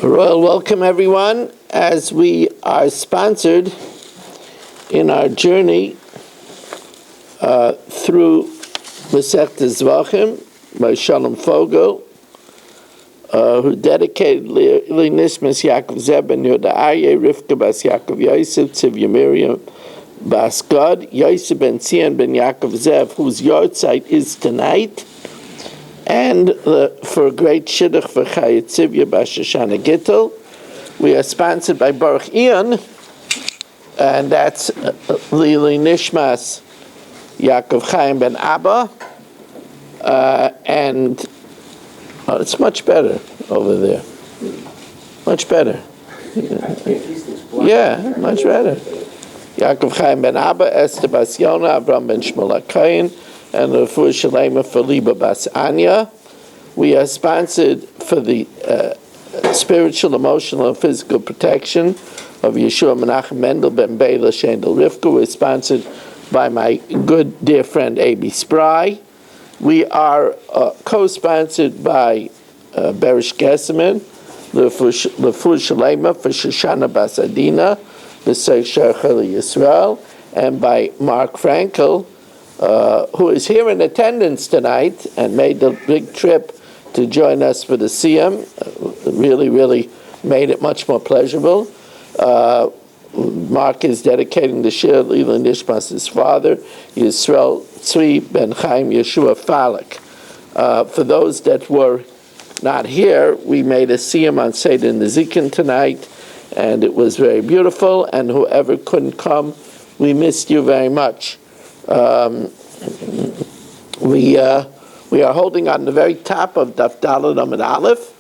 A royal welcome, everyone, as we are sponsored in our journey through Masechta Zevachim by Shalom Fogel, who dedicated Nishmas Yaakov Zeb ben Yehuda Aryeh, Rivka bas Yaakov Yosef, Tzivya Miriam bas Gad, Yosef ben Tzion ben Yaakov Zev, whose yahrzeit is tonight, and for a great shidduch for Chayat Tzivya bas Shoshana Gittel. We are sponsored by Baruch Ian, and that's Lili Nishmas Yaakov Chaim ben Abba, and it's much better over there. Much better. Yeah, much better. Yaakov Chaim ben Abba, Esther bas Yona, Avram ben Shmuel HaKohen, and Refuah Shalema for Liba bas Anya. We are sponsored for the spiritual, emotional, and physical protection of Yeshua Menachem Mendel ben Bela Shendel Rivka. We're sponsored by my good dear friend A.B. Spry. We are co-sponsored by Berish Gesseman, Refuah Shalema for Shoshana bas Adina, B'Sei Sherchel Yisrael, and by Mark Frankel, who is here in attendance tonight and made the big trip to join us for the Siyam. Really made it much more pleasurable. Mark is dedicating the Shir Lila Nishmas, his father, Yisrael Tzvi ben Chaim Yeshua Falak. For those that were not here, we made a Siyam on Seder Nezikin tonight, and it was very beautiful, and whoever couldn't come, we missed you very much. We are holding on the very top of Daf Daled Amud Aleph,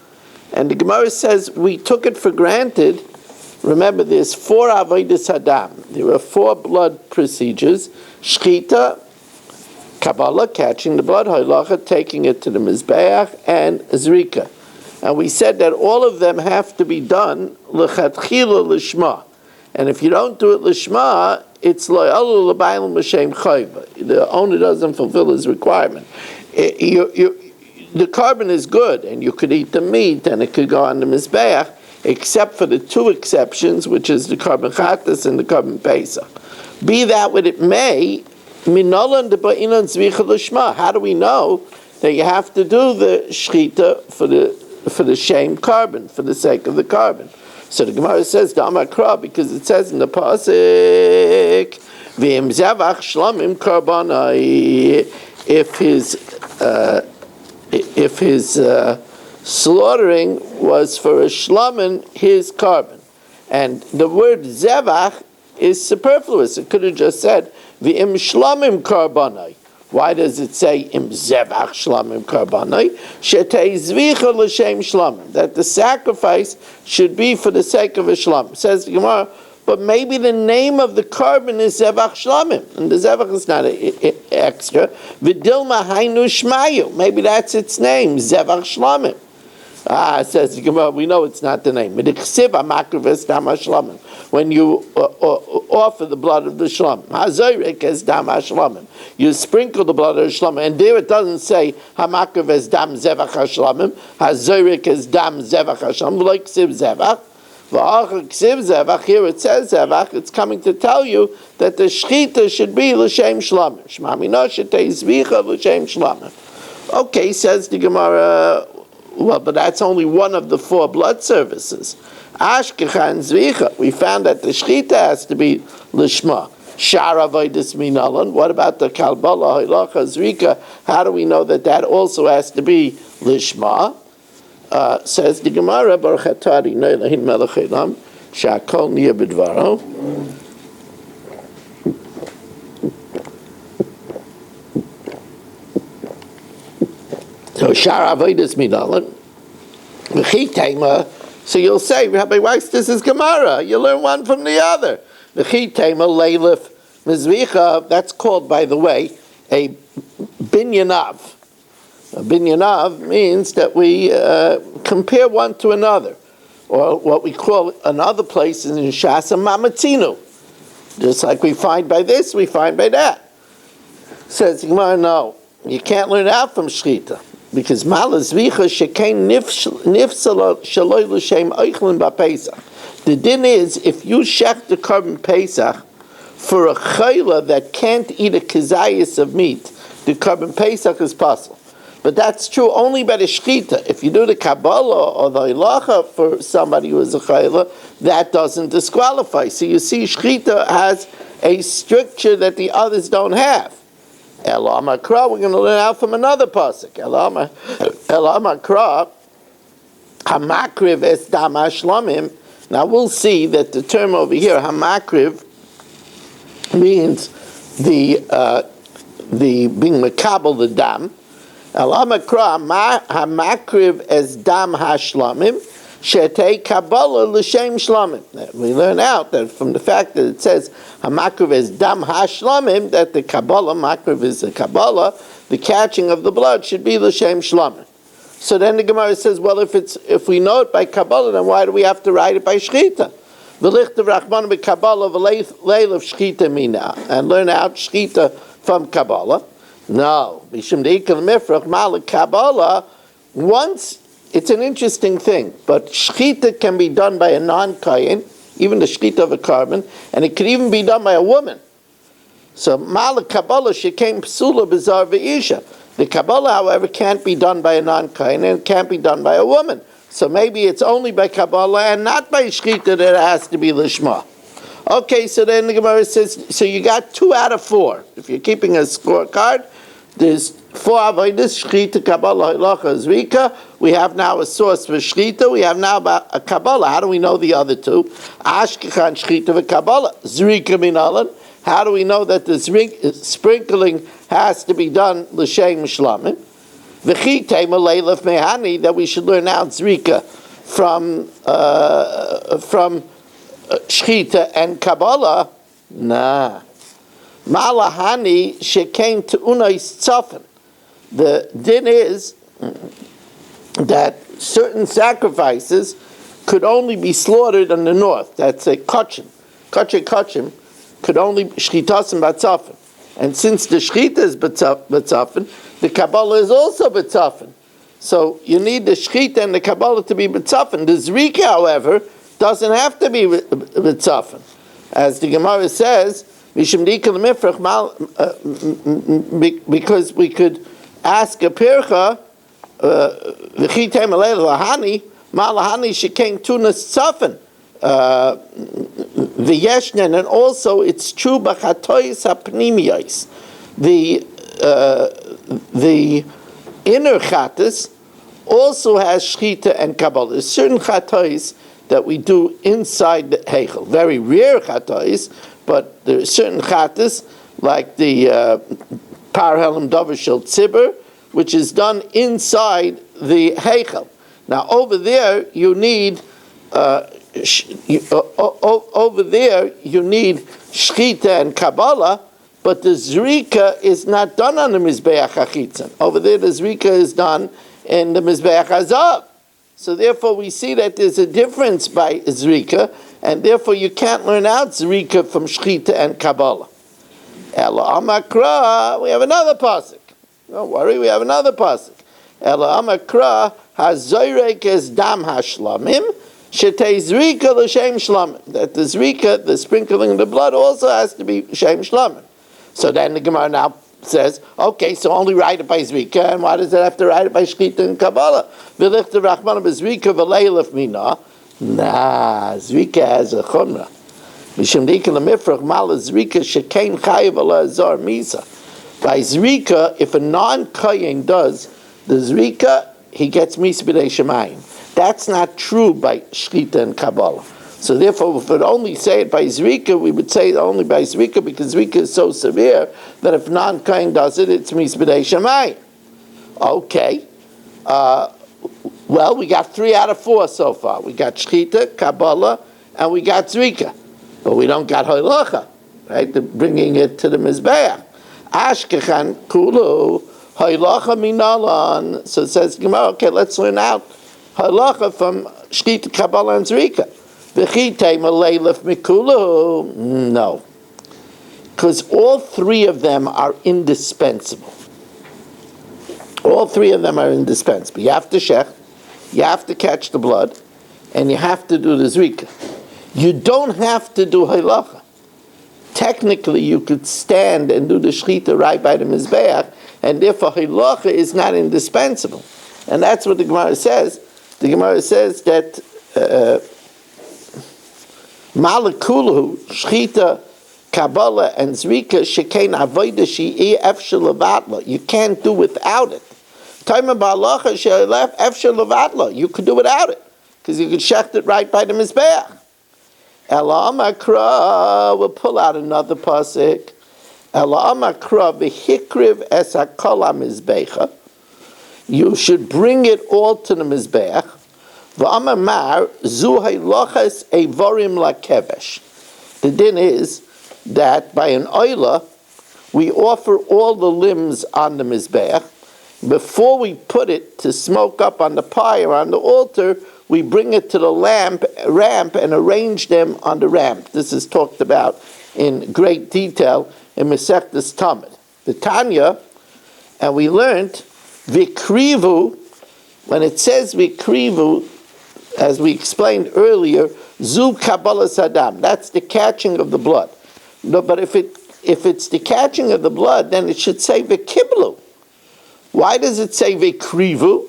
and the Gemara says we took it for granted. Remember, there's 4 avodas hadam. There are 4 blood procedures: shchita, kabbalah, catching the blood; halacha, taking it to the mizbeach; and zrika. And we said that all of them have to be done lechatchila lishma. And if you don't do it lishma, it's lo'alu l'bayim l'shem chayva. The owner doesn't fulfill his requirement. The carbon is good, and you could eat the meat, and it could go on the mizbeach, except for the 2 exceptions, which is the carbon chatas and the carbon pesach. Be that what it may, minolan deba'inon zvicha l'shma. How do we know that you have to do the shchita for the shame carbon, for the sake of the carbon? So the Gemara says Dama Kra, because it says in the pasuk, V'im Zevach Shlamim Karbanai, if his slaughtering was for a shlamim, his carbon. And the word Zevach is superfluous. It could have just said V'im Shlamim Karbanai. Why does it say im zevach shlamim karbanai? Shetei zvicha l'shem shlamim. That the sacrifice should be for the sake of a shlamim. Says the Gemara, but maybe the name of the carbon is zevach shlamim, and the zevach is not extra. V'dilma hainu shmayu. Maybe that's its name, zevach shlamim. Says the Gemara, we know it's not the name. When you offer the blood of the shlamim, hazorik es dam shlamim. You sprinkle the blood of the shlamim, and there it doesn't say hamakriv es dam zevach shlamim, hazorik es dam zevach shlamim, like ksiv zevach. Here it says zevach. It's coming to tell you that the shchita should be l'shem shlamim. Shmamina shetei zvicha l'shem shlamim. Okay, says the Gemara. Well, but that's only one of the 4 blood services. Ashkechan zvicha. We found that the shchita has to be lishma. Shar avodas minalan. What about the kalbala hilacha zrika? How do we know that also has to be lishma? Says the Gemara, Baruch atah Adonai Eloheinu melech haolam, she'akol niyeh b'dvaro. So shar avodas minalan. V'chi tema. So you'll say, Rabbi Weiss, this is Gemara. You learn one from the other. V'chi tema leilif mizvicha. That's called, by the way, a binyanav. A binyanav means that we compare one to another, or what we call another place in Shasa Mamatzinu. Just like we find by this, we find by that. Says Gemara, no, you can't learn out from Shchita. because malazvicha shekain nifsala shaloi l'shem eichlin ba'pesach. The din is, if you shech the carbon pesach for a chayla that can't eat a kazayas of meat, the carbon pesach is possible. But that's true only by the shchita. If you do the Kabbalah or the ilacha for somebody who is a chayla, that doesn't disqualify. So you see, shchita has a stricture that the others don't have. Ela Makra, we're going to learn out from another pasuk. Ela Makra, Hamakriv es dam hashlamim. Now we'll see that the term over here, Hamakriv, means the being makabel the dam. Ela Makra, Hamakriv es dam hashlamim. Shetei Kabbalah l'shem shlamim. We learn out that from the fact that it says Hamakriv is dam hashlamim, that the Kabbalah, Makriv is the Kabbalah, the catching of the blood should be l'shem shlamim. So then the Gemara says, well, if we know it by Kabbalah, then why do we have to write it by Shechita? V'lichtav Rachman b'Kabbalah v'leil of Shechita mina, and learn out Shechita from Kabbalah. No, Mishum de'ikal mifrach malik Kabbalah. Once. It's an interesting thing, but shchita can be done by a non-kayin, even the shchita of a carbon, and it could even be done by a woman. So, malak Kabbalah shekain psula b'zar v'isha. The Kabbalah, however, can't be done by a non-kayin, and it can't be done by a woman. So maybe it's only by Kabbalah and not by shchita that it has to be lishma. Okay, so then the Gemara says, so you got 2 out of 4. If you're keeping a scorecard, there's 4 avodas, shchita, Kabbalah, halacha, zrika. We have now a source for shchita. We have now about a Kabbalah. How do we know the other 2? Ashkechan, shchita, and Kabbalah. Zrika minalan. How do we know that the sprinkling has to be done l'shem shlamim? V'chitei maleilaf mehani, that we should learn out zrika from shchita and Kabbalah. Nah. Malahani shekain te'unais tzafin. The din is that certain sacrifices could only be slaughtered in the north. That's a kachim. Kachim could only shchitasim batzafin. And since the shchita is batzafin, the Kabbalah is also batzafin. So you need the shchita and the Kabbalah to be batzafin. The zrika, however, doesn't have to be batzafin. As the Gemara says, because we could ask a pircha, and also it's true b'chatois hapnimiyos. The inner chatas also has shchita and Kabbalah. There's certain chatois that we do inside the heichel, very rare chatois. But there are certain chatas, like the Parhelim Dover Shel Tzibur, which is done inside the heichel. Now over there you need shchita and Kabbalah, but the zrika is not done on the mizbeach hachitzon. Over there the zrika is done in the mizbeach hazav. So therefore we see that there's a difference by zrika, and therefore you can't learn out zrika from shchita and Kabbalah. Ela amakra, we have another pasuk. Don't worry, we have another pasuk. Ela amakra hazoyrek es dam hashlamim shetei zrika l'shem shlamim. That the zrika, the sprinkling of the blood, also has to be shem shlamim. So then the Gemara now says, okay, so only write it by zrika, and why does it have to write it by shchita and Kabbalah? V'lichta rachmana b'zrika v'leilaf mina. Nah, zrika has a chumrah. Mishum dikal mifrach mala zrika shekain chayiv ala azar misa. By zrika, if a non-kayin does the zrika, he gets misa b'dei shemayim. That's not true by shchita and Kabbalah. So therefore, if we would only say it by zrika, we would say it only by zrika, because zrika is so severe that if non-kayin does it, it's misa b'dei shemayim. Okay. Well, we got 3 out of 4 so far. We got shchita, Kabbalah, and we got zrika. But we don't got halacha, right? Bringing it to the mizbeach. Ashkechan kulu halacha minalan. So it says, okay, let's learn out halacha from shchita, Kabbalah, and zrika. V'chitei maleilef mikulu. No, because all 3 of them are indispensable. All three of them are indispensable. You have to shech, you have to catch the blood, and you have to do the zrika. You don't have to do halacha. Technically, you could stand and do the shechita right by the mizbeach, and therefore halacha is not indispensable. And that's what the Gemara says. The Gemara says that malakulu, shechita, kabbalah, and zrika shekein avodah she'i efshel levatla. You can't do without it. Taima ba'alacha she'elef efshel levatla. You could do without it because you could shecht it right by the mizbeach. Ela makra, we'll pull out another pasuk. Ela makra v'hikriv es hakol hamizbecha. You should bring it all to the mizbeach. V'amar zu halaches evorim lakevesh. The din is that by an oila, we offer all the limbs on the mizbeach. Before we put it to smoke up on the pyre or on the altar, we bring it to the ramp and arrange them on the ramp. This is talked about in great detail in Masechtas Tamid. The Tanya, and we learned, Vikrivu, when it says Vikrivu, as we explained earlier, Zu Kabbalah Sadam, that's the catching of the blood. No, but if it's the catching of the blood, then it should say Vikiblu. Why does it say Vikrivu?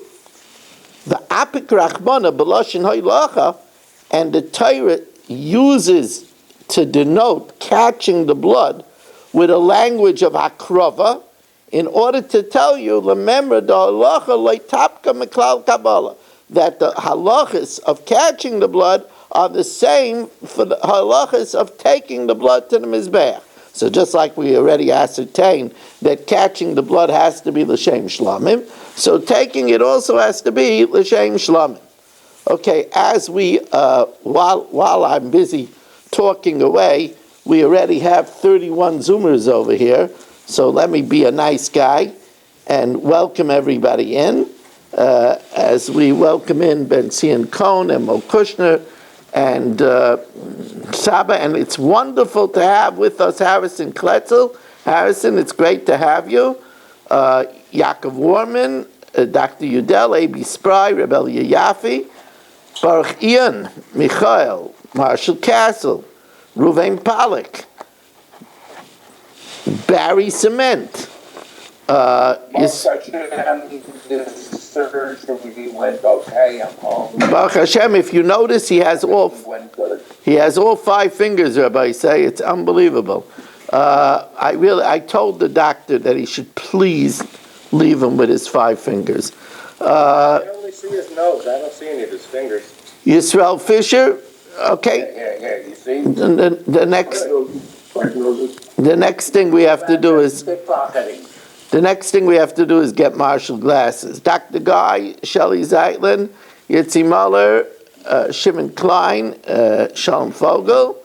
The apik rachmana b'loshin halacha, and the Torah uses to denote catching the blood with a language of hakrava in order to tell you, remember the halacha leitapka meklal kabbalah, that the halachas of catching the blood are the same for the halachas of taking the blood to the mizbeach. So just like we already ascertained that catching the blood has to be l'shem shlamim, so taking it also has to be l'shem shlamim. Okay, as we, while I'm busy talking away, we already have 31 Zoomers over here, so let me be a nice guy and welcome everybody in, as we welcome in Ben Zion Cohn and Mo Kushner, and Saba, and it's wonderful to have with us Harrison Kletzel. Harrison, it's great to have you. Yaakov Warman, Dr. Udell, A.B. Spry, Rebel Yafi, Baruch Ian, Michael, Marshall Castle, Ruvain Pollack, Barry Cement. Surgery went okay. I'm home. Baruch Hashem, if you notice, he has all 5 fingers, Rabbi say. It's unbelievable. I told the doctor that he should please leave him with his 5 fingers. I only see his nose. I don't see any of his fingers. Yisrael Fisher, okay. Yeah. You see? The next thing we have to do is get Marshall glasses. Dr. Guy, Shelley Zeitlin, Yitzi Muller, Shimon Klein, Shalom Fogel,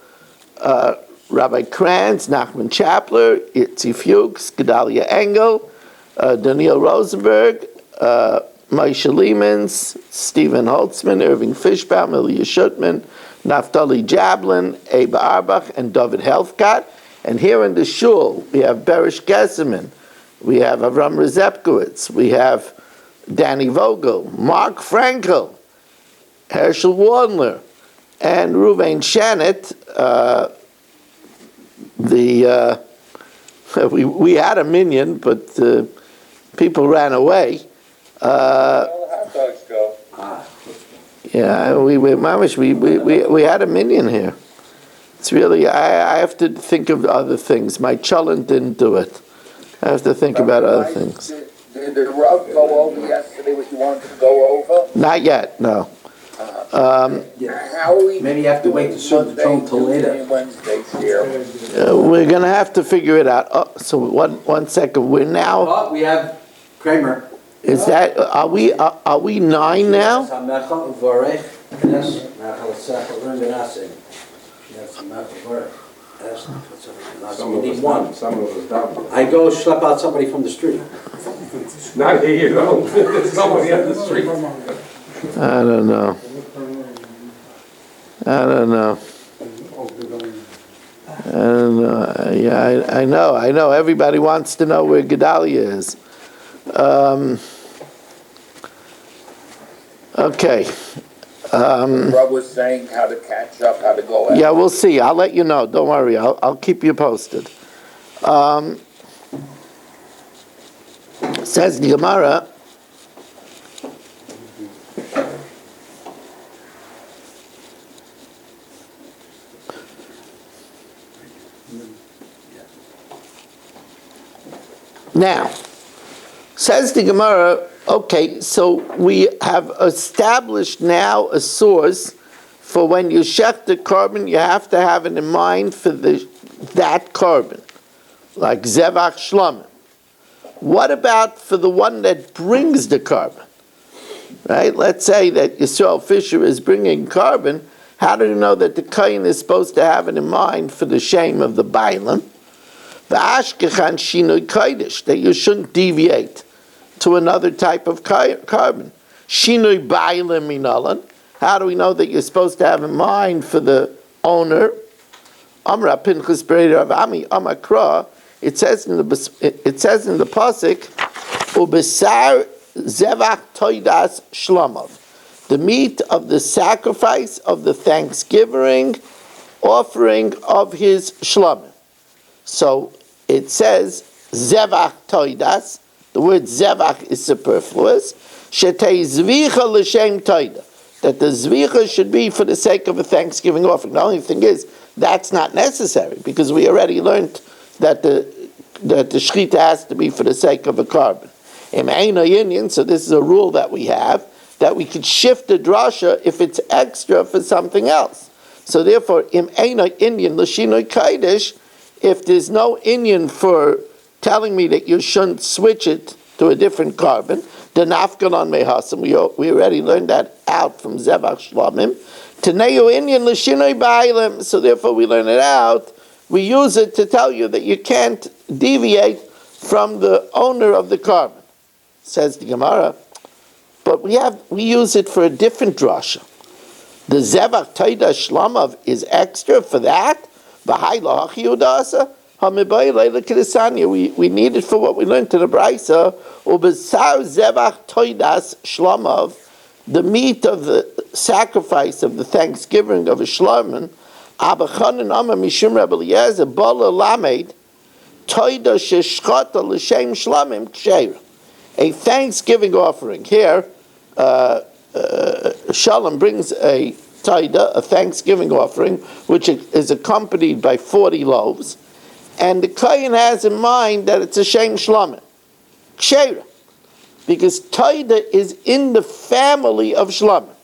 Rabbi Kranz, Nachman Chapler, Yitzi Fuchs, Gedalia Engel, Daniel Rosenberg, Moshe Lehmans, Stephen Holtzman, Irving Fishbaum, Ilya Shutman, Naftali Jablin, Abe Arbach, and David Helfgott. And here in the shul, we have Berish Gesserman, we have Avram Rezepkowitz, we have Danny Vogel, Mark Frankel, Herschel Wardler, and Ruvain Shannet. We had a minion, but people ran away. Hot dogs go. Yeah, we had a minion here. It's really, I have to think of other things. My cholent didn't do it. I have to think about other things. Did the rug go over yesterday what you wanted to go over? Not yet, no. Maybe you have to wait to serve the tone till later. Wednesdays here. We're going to have to figure it out. Oh, so one second. We're now. Oh, we have Kramer. Is that? Are we 9 now? We need one. I go schlep out somebody from the street. Not here, you go. Somebody on the street. I don't know. Yeah, I know. Everybody wants to know where Gedalia is. Okay. Rob was saying how to catch up, how to go out. Yeah, we'll see. I'll let you know. Don't worry. I'll keep you posted. Says the Gemara. Now, says the Gemara, okay, so we have established now a source for when you shech the carbon, you have to have it in mind for that carbon, like Zevach Shlomim. What about for the one that brings the carbon? Right? Let's say that Yisrael Fisher is bringing carbon. How do you know that the Kayin is supposed to have it in mind for the shame of the Bailam? The Ashkechan Shinoi Kodesh, that you shouldn't deviate to another type of carbon. Shinoi Bailam Minalan. How do we know that you're supposed to have in mind for the owner? Amra Pinchas Berei Rav Ami Amakra. It says in the pasuk, Ubesar Zevach Toidas Shlomov, the meat of the sacrifice of the thanksgiving offering of his shlomim. So it says Zevach Toidas. The word Zevach is superfluous. Shetei Zvicha l'shem Toida, that the Zvicha should be for the sake of a thanksgiving offering. The only thing is that's not necessary because we already learned that the shechita has to be for the sake of a carbon. So this is a rule that we have, that we could shift the drasha if it's extra for something else. So therefore, if there's no Inyan for telling me that you shouldn't switch it to a different carbon, the nafkan on mehasam, we already learned that out from Zevach Shlomim. Teneu Inyan l'shinoi ba'alim, so therefore we learn it out. We use it to tell you that you can't deviate from the owner of the carbon, says the Gemara. But we use it for a different drasha. The Zevach Toida Shlomov is extra for that. We need it for what we learned in the Braisa. Ubesar Zevach Toidas Shlomov, the meat of the sacrifice of the thanksgiving of a Shlomim. Abachanan Amar Mishum Rebbe Eliezer Bola Lamed Toida Sheshchata L'Shem Shlamim Ksheira, a thanksgiving offering. Here, Shalom brings a Toida, a thanksgiving offering, which is accompanied by 40 loaves, and the Kohen has in mind that it's a Shem Shlamim Ksheira, because Toida is in the family of Shlamim.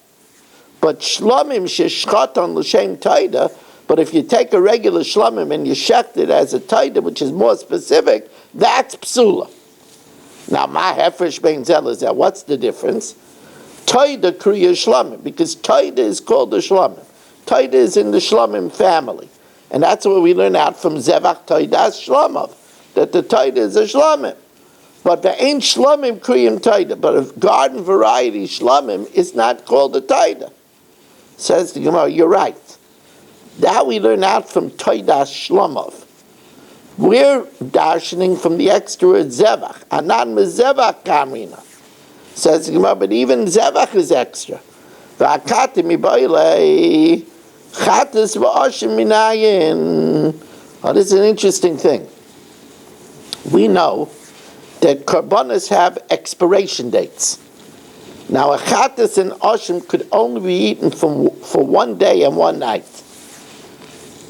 But Shlamim Sheshchatan L'Shem Toida. But if you take a regular shlamim and you shecht it as a taida, which is more specific, that's psula. Now, ma hefresh bein zelazeh, what's the difference? Taida kriya shlamim, because taida is called the shlamim. Taida is in the shlamim family. And that's what we learn out from Zevach Taidas Shlamav, that the taida is a shlamim. But the ain't shlamim kriyim taida, but a garden variety shlamim is not called a taida. Says the Gemara, you're right. That we learn out from Toidas Shlomov. We're darshaning from the extra word Zevach. Anan mezevach kamina. Says the Gemara, but even Zevach is extra. V'akati miboilei chatas v'oshim minayin. Oh, this is an interesting thing. We know that karbonos have expiration dates. Now, a chatas and oshim could only be eaten for one day and one night.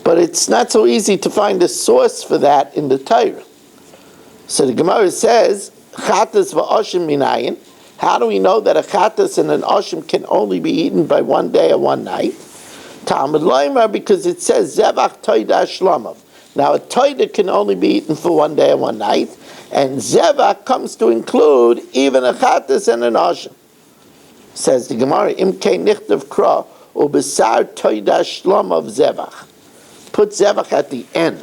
But it's not so easy to find a source for that in the Torah. So the Gemara says, chatas v'oshim minayin. How do we know that a chatas and an oshim can only be eaten by one day and one night? Talmud Loimar, because it says Zevach Toida Shlomov. Now a Toida can only be eaten for one day and one night, and Zevach comes to include even a chatas and an oshim. Says the Gemara, Imkei nichtav kra ubesar Toida Shlomov Zevach. Put Zevach at the end.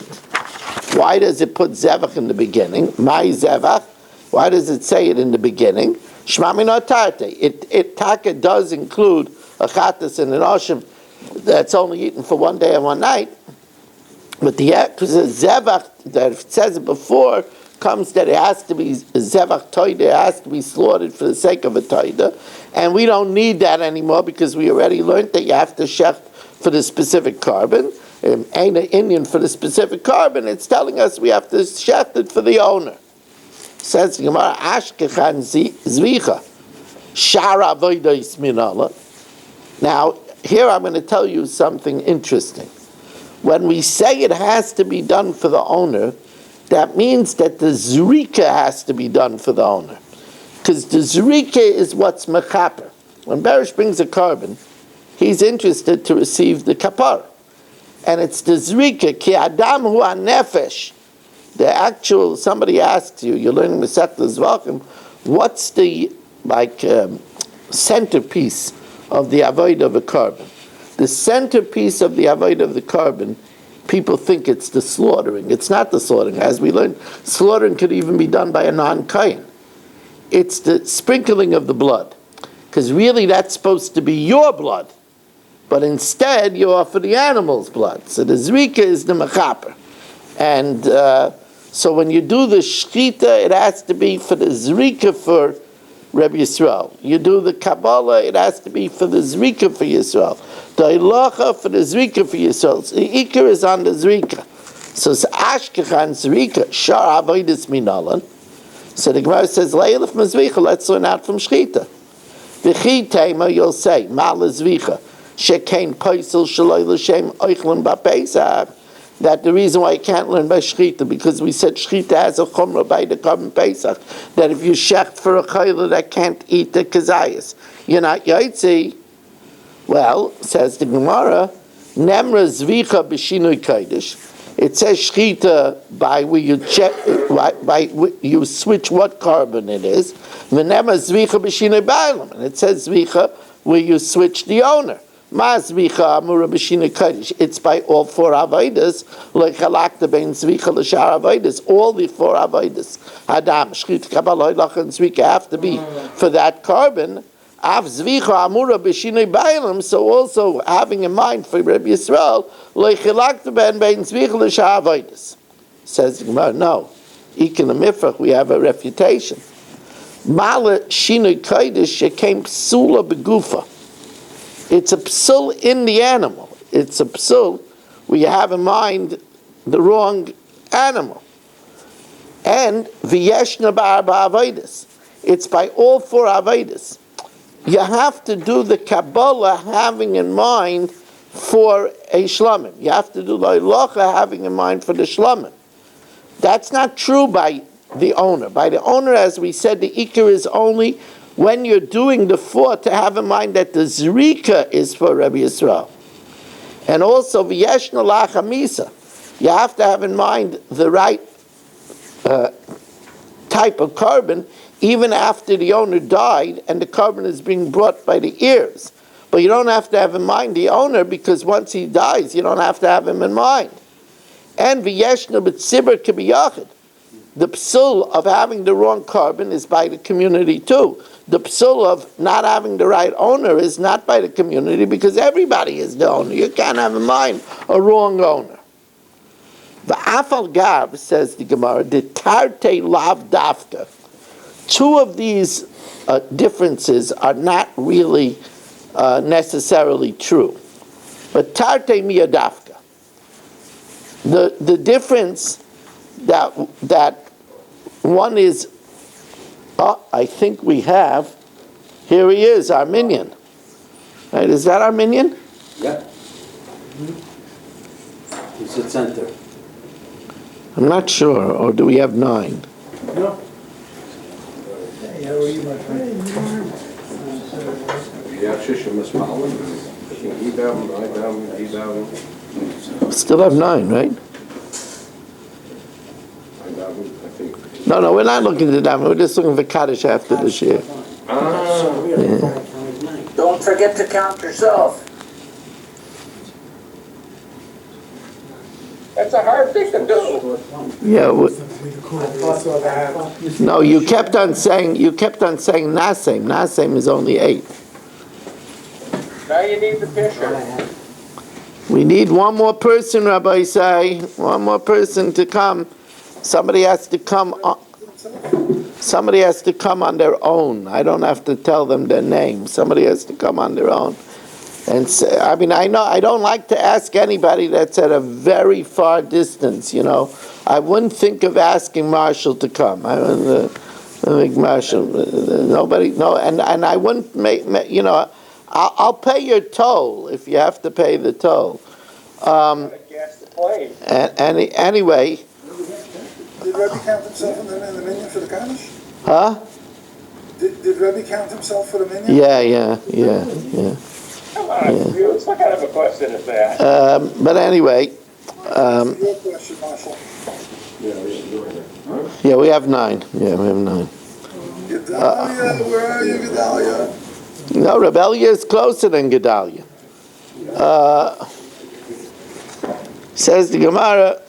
Why does it put Zevach in the beginning? My Zevach. Why does it say it in the beginning? Shmami no tarte. It taka does include a chatas and an oshim that's only eaten for one day and one night. But the Zevach that it says it before comes that it has to be Zevach Toida, it has to be slaughtered for the sake of a Toida, and we don't need that anymore because we already learned that you have to shecht for the specific carbon. Ain't an Indian for the specific carbon. It's telling us we have to shecht it for the owner. Says the Gemara, Ashkechan Zvicha, Shara Avodos Minala. Now, here I'm going to tell you something interesting. When we say it has to be done for the owner, that means that the zrika has to be done for the owner. Because the zrika is what's mechaper. When Berish brings a carbon, he's interested to receive the kapara. And it's the zrika, ki adam hu nefesh. The actual, somebody asks you, you're learning Masechet Zevachim, what's the centerpiece of the avoid of a carbon? The centerpiece of the avoid of the carbon, people think it's the slaughtering. It's not the slaughtering. As we learned, slaughtering could even be done by a non-kayin. It's the sprinkling of the blood. Because really that's supposed to be your blood. But instead you offer the animal's blood. So the zrika is the mechaper. And so when you do the shchita, it has to be for the zrika for Rebbe Yisrael. You do the Kabbalah, it has to be for the zrika for Yisrael. The ilacha for the zrika for Yisrael. So the ikar is on the zrika. So it's ashkechan zrika, shar avodas minalan. So the Gemara says, le'elef mazvicha, let's learn out from shchita. V'chi tema, you'll say, mal zvicha, shekein paisel shaloi l'shem oichlin ba'pesach. That the reason why you can't learn by shchita, because we said shchita has a chumrah by the carbon pesach, that if you shecht for a chayla that can't eat the kazayas, you're not yaitzi. Well, says the Gemara, nemra zvicha b'shinui kodesh. It says shchita by where you check, by you switch what carbon it is. V'nemra zvicha b'shinui bailam, and it says zvicha where you switch the owner. It's by all four avodas, like halakta bein zvicha l'shar avodas, all the four avodas. Adam, shchita, kabbalah, halakha, and zvicha have to be for that carbon. Av zvicha amura b'shinei bailam, so also having in mind for Rebbe Yisrael, like halakta bein zvicha l'shar avodas. Says the Gemara, no. Ikin l'mifrach, we have a refutation. Mala shinei kodesh shekem psula begufa. It's a psul in the animal. It's a psul where you have in mind the wrong animal. And v'yeshna ba'arba avodas. It's by all four avodas. You have to do the Kabbalah having in mind for a shlamim. You have to do the halacha having in mind for the shlamim. That's not true by the owner. By the owner, as we said, the ikar is only when you're doing the four, to have in mind that the zrika is for Rebbe Yisrael. And also, v'yeshna lachamisa. You have to have in mind the right type of carbon, even after the owner died and the carbon is being brought by the ears. But you don't have to have in mind the owner, because once he dies, you don't have to have him in mind. And v'yeshna b'tzibur k'biyachid. The psul of having the wrong carbon is by the community too. The psul of not having the right owner is not by the community, because everybody is the owner. You can't have in mind a wrong owner. The afal gav, says the Gemara, the tarte lav dafka. Two of these differences are not really necessarily true. But tarte miyadafka. The difference that one is, I think we have, here he is, Arminian. Right, is that Arminian? Yeah. He's at center. I'm not sure, or do we have 9? No. Hey, how are you, my friend? Still have 9, right? No, we're not looking to that. We're just looking for Kaddish after this year. Don't forget to count yourself. That's a hard thing to do. Yeah. No, you kept on saying Nasem. Nasem is only 8. Now you need the picture. We need one more person, Rabbi say, one more person to come Somebody has to come on. Somebody has to come on their own. I don't have to tell them their name. Somebody has to come on their own. And say, I mean, I know I don't like to ask anybody that's at a very far distance. I wouldn't think of asking Marshall to come. I think Marshall, nobody, no, and I wouldn't make. I'll pay your toll if you have to pay the toll. Anyway. Did Rebbe count himself in the minion for the Kaddish? Huh? Did Rebbe count himself for the minion? Yeah. Come on, what kind of a question is that? But anyway. Your question, Marshall. Yeah, we have 9. Yeah, we have 9. Gedalia, where are you, Gedalia? No, Rebellia is closer than Gedalia. Says the Gemara.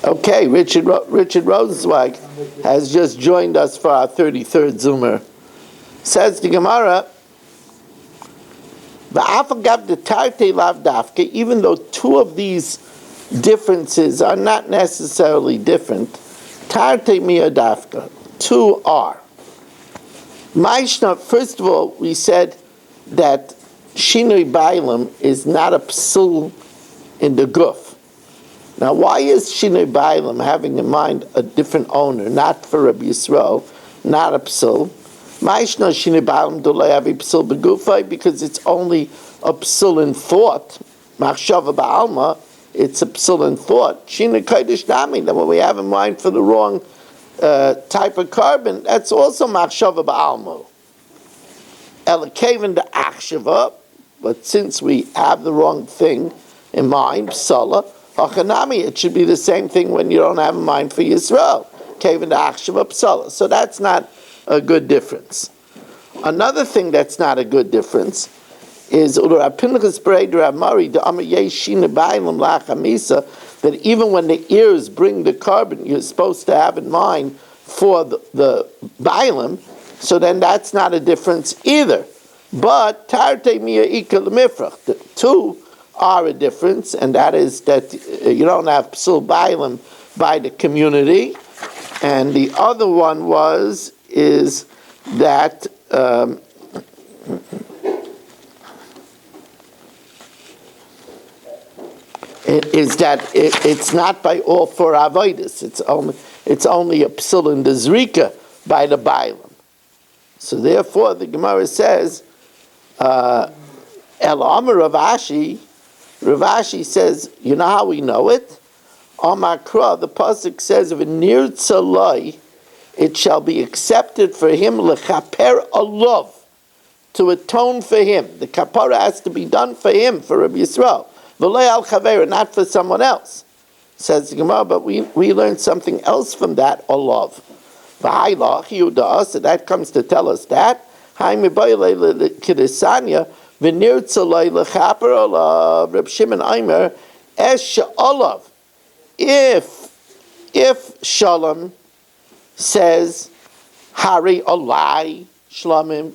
Okay, Richard Rosenzweig has just joined us for our 33rd Zoomer. Says the Gemara, even though 2 of these differences are not necessarily different, tarte miyadafka, 2 are. Maishna, first of all, we said that Shinui Bailam is not a psul in the guf. Now, why is Shinui Bailam having in mind a different owner, not for Rabbi Yisrael, not a psul? Maishna Shinui Bailam dolei avi psul begufay, because it's only a psul in thought. Machshava ba'alma, it's a psul in thought. Shinui kodesh nami, that what we have in mind for the wrong type of carbon, that's also machshava ba'alma. Elakaven the achshava, but since we have the wrong thing in mind, psala, Hachanami, it should be the same thing when you don't have a mind for Yisrael. Kaven Achshav Psala. So that's not a good difference. Another thing that's not a good difference is that even when the ears bring the carbon you're supposed to have in mind for the Bailam, so then that's not a difference either. But Tarte Mia Ika Lemifrach, the 2 are a difference, and that is that you don't have psul bailam by the community, and the other one is that it's not by all 4 avodas. It's only a psul in the zrika by the bailam. So therefore, the Gemara says, El Amar Ravashi. Ravashi says, you know how we know it? Amakra, the pasuk says, "V'nir tzalai," it shall be accepted for him lechaper alav, to atone for him. The kapara has to be done for him, for Rabbi Yisrael. V'lei al chaver, not for someone else. Says the Gemara, but we learned something else from that alav. V'haylach yudah, so that comes to tell us that. Ha'imibayle kidesanya. V'nir tzalai lechaper alav, Reb Shimon Aimer, esh alav. If Shalom says, Hari alai shlamim,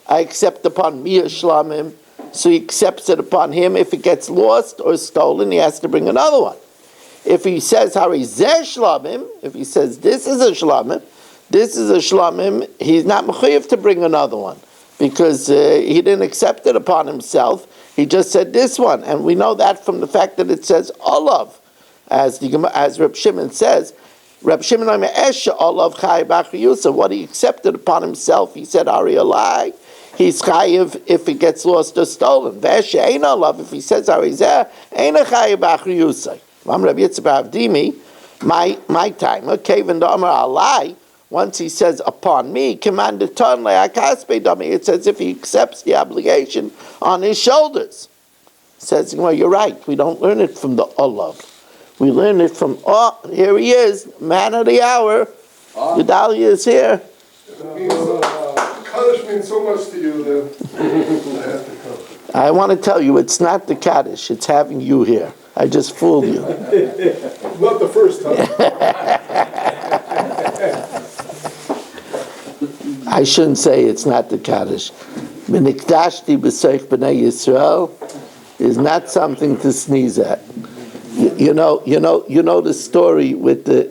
I accept upon me a shlamim, so he accepts it upon him. If it gets lost or stolen, he has to bring another one. If he says, Hari zeh shlamim, if he says, this is a shlamim, he's not mechuyev to bring another one, because he didn't accept it upon himself. He just said this one, and we know that from the fact that it says olav, as Reb Shimon says. Reb Shimon esha olav chay b'achriyusa. What he accepted upon himself, he said ari alai. He's chayiv if it gets lost or stolen. V'esha ein olav, if he says ari zeh, ein chayiv b'achriyusa. I'm Reb Yitzchak Avdimi. My time. Okay, when the Amar alai. Once he says, upon me, commanded ton le'akaspe dami, it's as if he accepts the obligation on his shoulders. Says, well, you're right. We don't learn it from the olav. We learn it from, here he is, man of the hour. Gedalia is here. Kaddish means so much to you that I have to come. I want to tell you, it's not the Kaddish, it's having you here. I just fooled you. Not the first time. I shouldn't say it's not the Kaddish. B'nikdashti b'seich b'nei Yisrael is not something to sneeze at. You know the story with the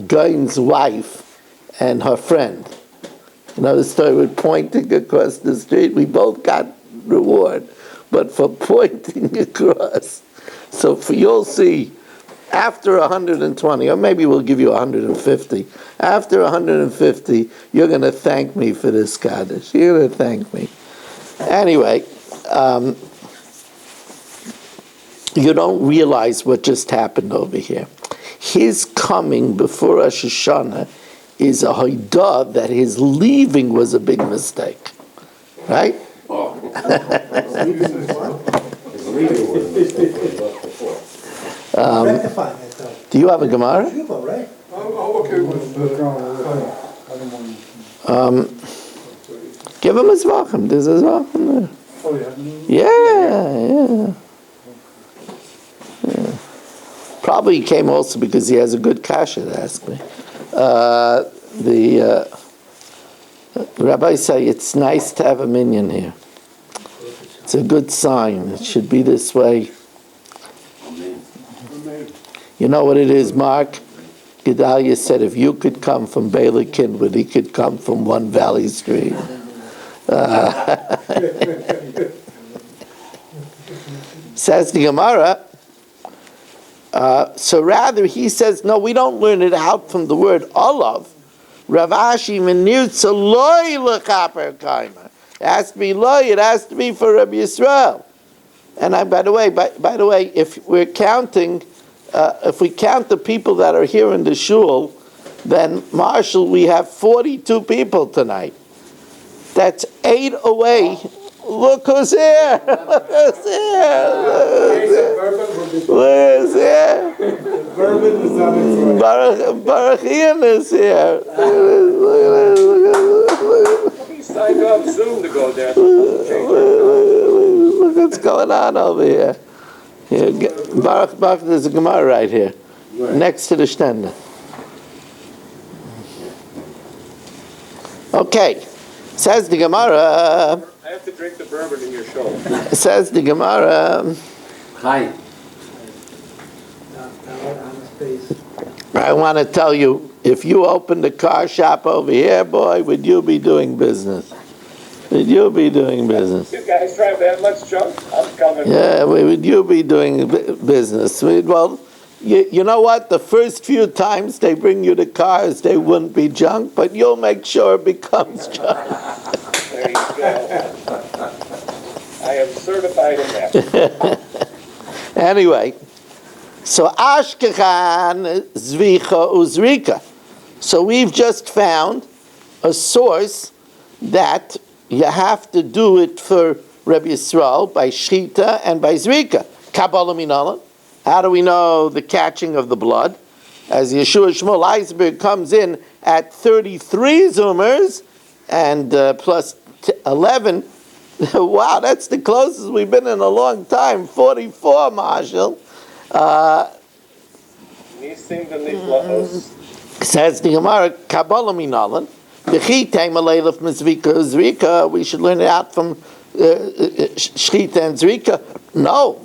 Gain's wife and her friend. You know the story with pointing across the street. We both got reward, but for pointing across. So you'll see, after 120, or maybe we'll give you 150. After 150, you're going to thank me for this Kaddish. You're going to thank me. Anyway, you don't realize what just happened over here. His coming before Rosh Hashanah is a haidah that his leaving was a big mistake. Right? Oh. His leaving was a mistake, but he left before. Rectifying it though. Do you have a Gemara? Cuba, right? I'm okay with Give him a Zevachim. There's a Zevachim there. Yeah. Probably he came also because he has a good kasha to ask me. The rabbis say it's nice to have a minion here. It's a good sign. It should be this way. You know what it is, Mark? Gedalia said if you could come from Baylor Kinwood, he could come from One Valley Street. Says the Gemara. So rather, he says, no, we don't learn it out from the word olav. Rav Ashi menirtza loy lechaper kaimer. It has to be loy. It has to be for Rabbi Yisrael. And by the way, if we're counting, if we count the people that are here in the shul, then Marshall, we have 42 people tonight. That's 8 away. Look who's here! Look who's here! Look who's here! Baruch Ian is here. He signed off Zoom to go there. Look what's going on over here. Baruch, there's a Gemara right here, next to the Stender. Okay, says the Gemara. I have to drink the bourbon in your show. Says the Gemara. Hi. I want to tell you, if you opened a car shop over here, boy, would you be doing business? Would you be doing business? You guys drive that much junk? I'm coming. Yeah, would you be doing business? Well, you know what? The first few times they bring you the cars, they wouldn't be junk, but you'll make sure it becomes junk. There you go. I am certified in that. Anyway, so Ashkechan, Zvicha, Uzrika. So we've just found a source that you have to do it for Rabbi Yisrael by Shchita and by Zrika. Kabbalah Minalan. How do we know the catching of the blood? As Yeshua Shmuel Eisberg comes in at 33 Zoomers and plus 11. Wow, that's the closest we've been in a long time. 44, Marshall. Says the Gemara, Kabbalah Minalan. We should learn it out from Shchita and Zrika. No,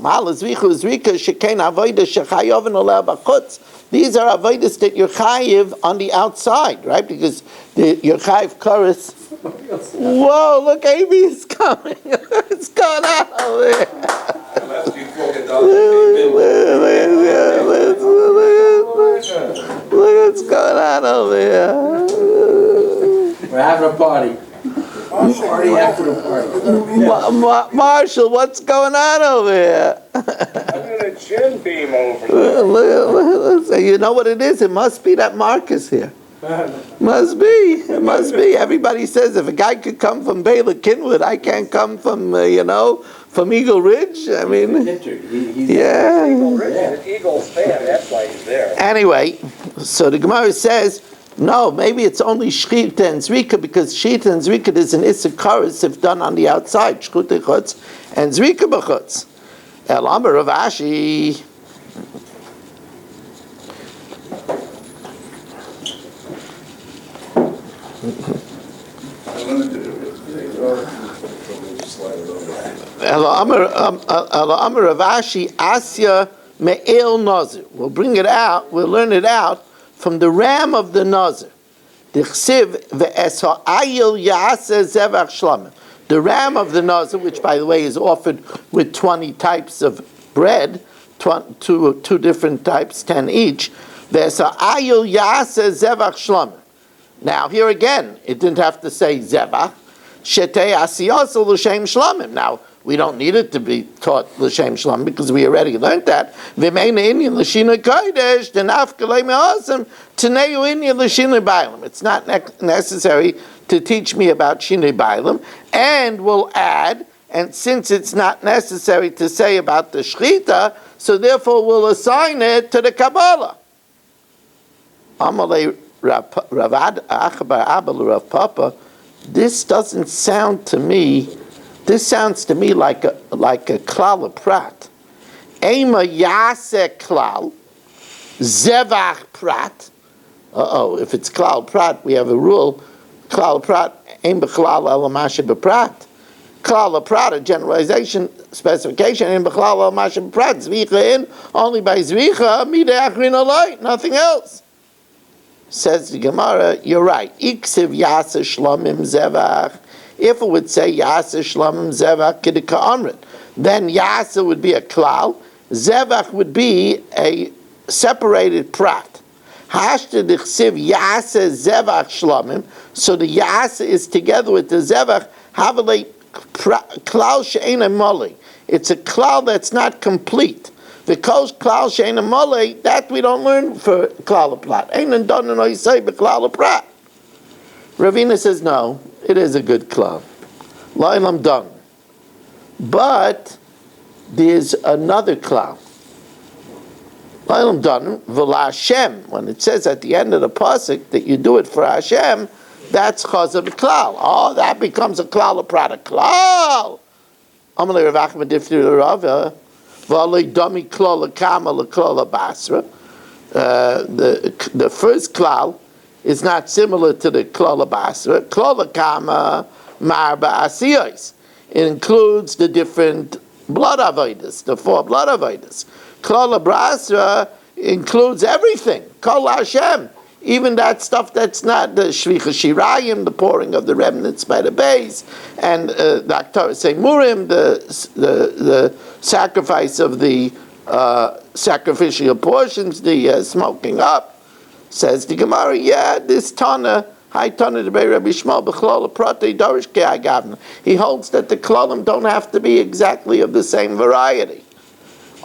these are avodas that you're chayiv on the outside, right? Because you're chayiv chorus. Whoa, look, Amy is coming. What's going on over there? Look what's going on over here. We're having a party. Party after the party. Marshall, what's going on over here? I'm going to chin beam over. You know what it is? It must be that Marcus here. Must be. It must be. Everybody says if a guy could come from Baylor Kinwood, I can't come from, from Eagle Ridge. I mean, yeah. Eagle Ridge is an Eagles fan. That's why he's there. Anyway, so the Gemara says, no, maybe it's only Shchita and Zrika because Shchita and Zrika is an Issachar if done on the outside. Shchita chutz and Zrika b'chutz. El Amar Rav Ashi. El Amar Rav Ashi Asya me'il nazir. We'll bring it out, we'll learn it out from the ram of the nazir. Dichsiv ve'es ha'ayil ya'aseh zevach shlamim. The ram of the nazir, which by the way is offered with 20 types of bread, two different types, 10 each. Ve'es ha'ayil ya'aseh zevach shlamim. Now here again, it didn't have to say zevach. Shetei asiyosel l'shem shlamim. Now, we don't need it to be taught l'shem shlamim because we already learned that. V'meina inyan l'shina kodesh denaf kalei me'asem t'neu inyan l'shina bailam. It's not necessary to teach me about shinei bailam. And we'll add, and since it's not necessary to say about the shchita, so therefore we'll assign it to the Kabbalah. Amalei Ravad Achabar Abel Rav Papa. This doesn't sound to me. This sounds to me like a klal prat. Ema yaseh klal, zevach prat. If it's klal prat, we have a rule. Klal prat aim b'klal alamashe b'prat. Klal prat, a generalization specification. Aim b'klal alamashe b'prat. Zvicha in only by zvicha midei achrin alay, nothing else. Says the Gemara, you're right. Iksiv yaseh shlamim zevach. If it would say yaseh shlamim zevach kidika amrit, then yaseh would be a klal, zevach would be a separated prat. Hashta dichsiv yaseh zevach shlamim. So the yaseh is together with the zevach. Havalei klal she'ena moli. It's a klal that's not complete. The kos klal she'ena mole, that we don't learn for klal prat. Einan donen oisei b'klal prat. Ravina says no, it is a good klal. La'ilam don. But there's another klal. La'ilam don v'la Hashem. When it says at the end of the pasuk that you do it for Hashem, that's chaz of a klal. Oh, that becomes a klal prat. A klal. Amalei Rav Achmed Difri Rava. The first klal is not similar to the klal basra. Klal kama marba asiyos. It includes the different blood avodas, the 4 blood avodas. Klal basra includes everything. Kol Hashem, even that stuff that's not the shvicha shirayim, the pouring of the remnants by the base, and the aktar semurim, the sacrifice of the sacrificial portions, the smoking up. Says the Gemara, this Tana, High Tana de Rabbi Shmuel b'chlol prate dorish ke'agavna. He holds that the klolim don't have to be exactly of the same variety.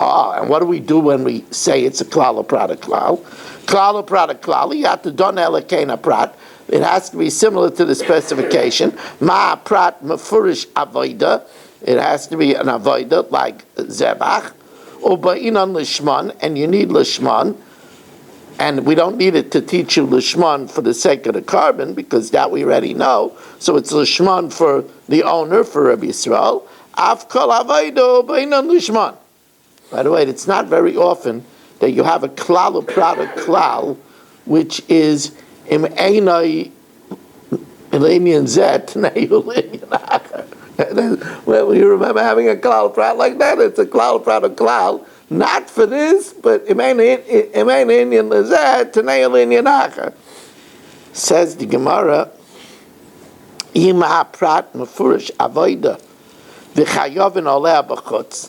And what do we do when we say it's a klal prat a klal? Klal prat klal, you have to don elakena prat. It has to be similar to the specification. Ma prat mefurish avoida. It has to be an avoida like zebach. Uba'inan lishman, and you need lishman. And we don't need it to teach you lishman for the sake of the carbon, because that we already know. So it's lishman for the owner, for Rabbi Yisrael. Af kol avoida uba'inan lishman. By the way, it's not very often that you have a klal prat a klal, which is im einai elenian zet neulenian acher. Well, you remember having a klal prat like that? It's a klal prat a klal, not for this, but im einai zet neulenian acher. Says the Gemara, ima prat mefurish avoida v'chayovin oleh b'chutz.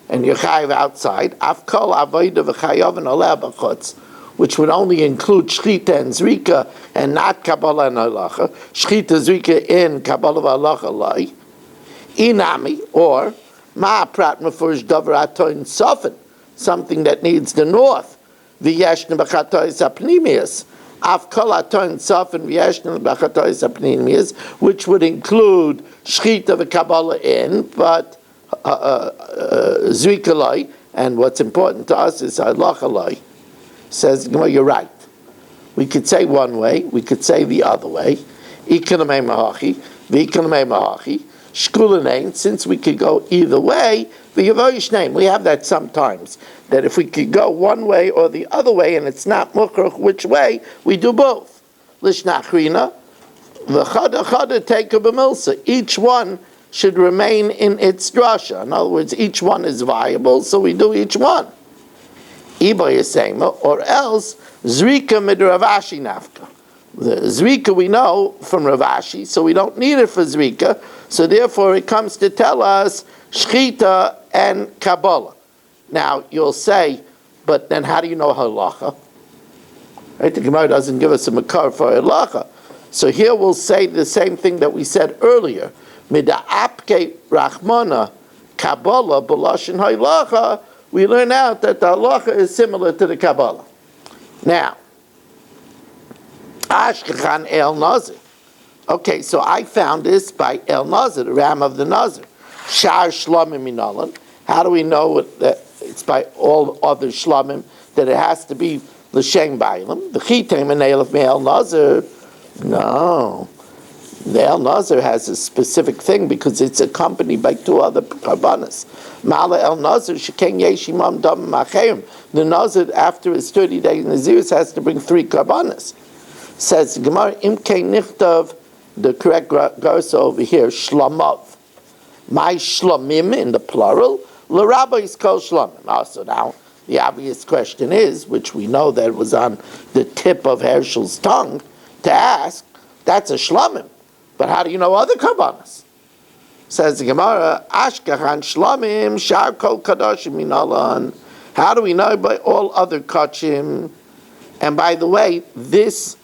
And you're chayiv outside, afkol avoida v'chayovin oleh b'chutz, which would only include shchita and zrika and not kabbalah and halacha. Shchita zrika in kabbalah v'halacha lai. Inami, or ma prat mefurish davar atoin sofen, something that needs the north. V'yeshna b'chatois apnimius. Afkol atoin sofen v'yeshna b'chatois apnimius, which would include shchita v'kabbalah in, but Zrikalai, and what's important to us is halachalai. Says, well, you're right. We could say one way, we could say the other way. Ikanamei mahachi, v'ikanamei mahachi, shkulanein, since we could go either way, v'yavoyish name. We have that sometimes, that if we could go one way or the other way, and it's not mukhrach which way, we do both. Lishnachrina, v'chada chada teka b'milsa. Each one should remain in its drasha. In other words, each one is viable, so we do each one. Iba is saying, or else Zrika mid Ravashi nafka. The Zrika we know from Ravashi, so we don't need it for Zrika. So therefore, it comes to tell us Shchita and Kabbalah. Now you'll say, but then how do you know halacha? Right? The Gemara doesn't give us a makar for halacha. So here we'll say the same thing that we said earlier. Mida'apke Rachmana Kabbalah b'lashon halacha. We learn out that the halacha is similar to the Kabbalah. Now, Ashkechan El Nazir. Okay, so I found this by El Nazir, the ram of the Nazir. Shar Shlomim Minalan. How do we know that it's by all other Shlomim that it has to be L'Shem Bailam? The Chitem and El of El Nazir. No. The El Nazir has a specific thing because it's accompanied by two other karbanas. Mala El Nazir Sheken Yeshimam Dam Macherim. The Nazir, after his 30 days in Naziris, has to bring 3 karbanas. Says Gemara Imke Nichtav, the correct garsa over here, Shlamav. My Shlamim in the plural, L'Rabba is called Shlamim. So now the obvious question is, which we know that was on the tip of Herschel's tongue to ask, that's a Shlamim. But how do you know other karbanas? Says the Gemara, Ashkechan Shlamim Shar Kol Kadoshim Minalan. How do we know by all other kachim? And by the way, this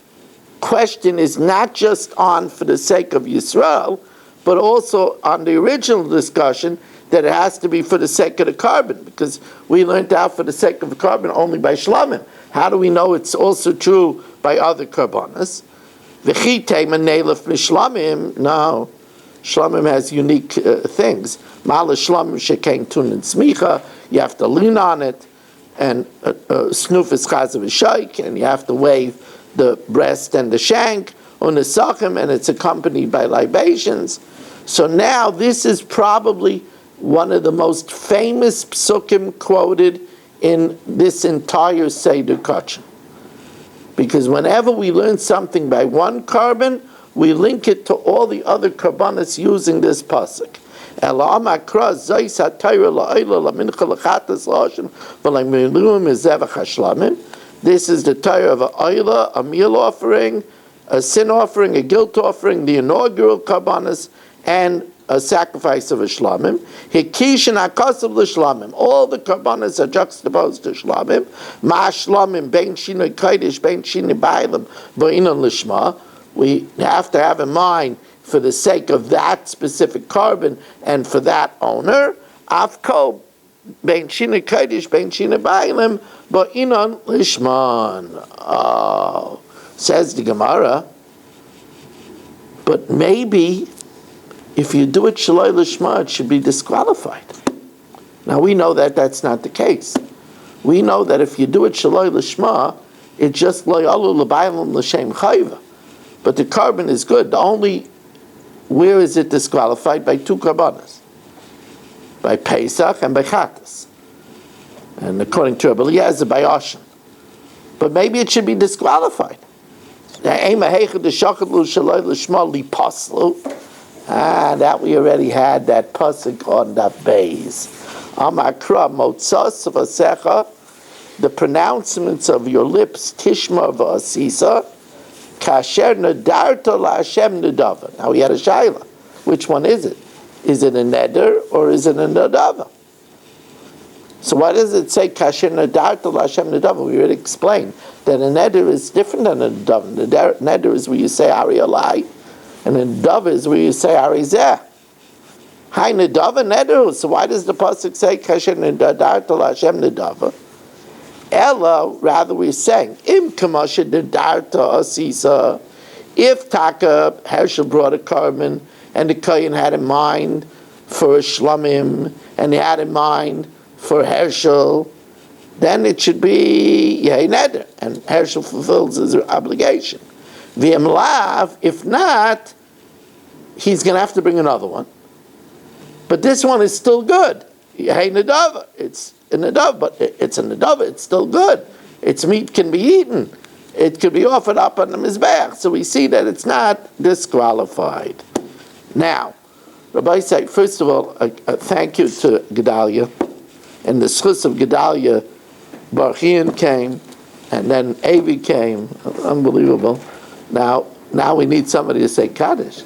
question is not just on for the sake of Yisrael, but also on the original discussion that it has to be for the sake of the carbon, because we learned out for the sake of the carbon only by Shlamim. How do we know it's also true by other karbanas? V'chitei menelef mishlamim. No, Shlamim has unique things. Mala Shlamim shekain tun and smicha. You have to lean on it, and snuf is chazav v'shaik, and you have to wave the breast and the shank on the sachim, and it's accompanied by libations. So now this is probably one of the most famous psukim quoted in this entire Seder Kachim. Because whenever we learn something by one carbon, we link it to all the other karbanas using this pasuk. This is the Torah of a oila, a meal offering, a sin offering, a guilt offering, the inaugural karbanas, and a sacrifice of a shlamim. Hikish and akasav l'shlamim. All the karbanas are juxtaposed to shlamim. Ma shlamim bein shinoi kodesh bein shinoi bailam bo'inon l'shma. We have to have in mind, for the sake of that specific carbon and for that owner, afko bein shinoi kodesh bein shinoi bailam bo'inon l'shman. Oh, says the Gemara. But maybe if you do it shaloi l'shma, it should be disqualified. Now we know that that's not the case. We know that if you do it shaloi l'shma, it's just lo yalu l'baylam l'shem chayva. But the carbon is good. The only, where is it disqualified? By 2 karbanas. By Pesach and by Chatas. And according to Rabbi Eliezer, by Oshan. But maybe it should be disqualified. That we already had that pasuk on that base. Amakra motzas v'asecha, the pronouncements of your lips, tishma v'asisa, kasher nadarta la'Hashem nedava. Now we had a shaila. Which one is it? Is it a neder or is it a nedava? So why does it say kasher nadarta la'Hashem nedava? We already explained that a neder is different than a nedava. The neder is where you say ari alai, and a nedava is where you say ari zeh. Hi nedava neder. So why does the pasuk say kasher nadarta la'Hashem nedava? Ella, rather we're saying im kamasha nadarta asisa. If Taka Herschel brought a carbon and the Kohen had in mind for a shlamim and he had in mind for Herschel, then it should be Yeh Neder, and Herschel fulfills his obligation. V'im lav, if not, he's going to have to bring another one. But this one is still good. Yeh Nedava, it's a Nedava, but it's a Nedava, it's still good. Its meat can be eaten. It could be offered up on the Mizbeach. So we see that it's not disqualified. Now, Rabbi said, first of all, thank you to Gedalia. And the schus of Gedalia Barchian came, and then Avi came. Unbelievable. Now we need somebody to say Kaddish.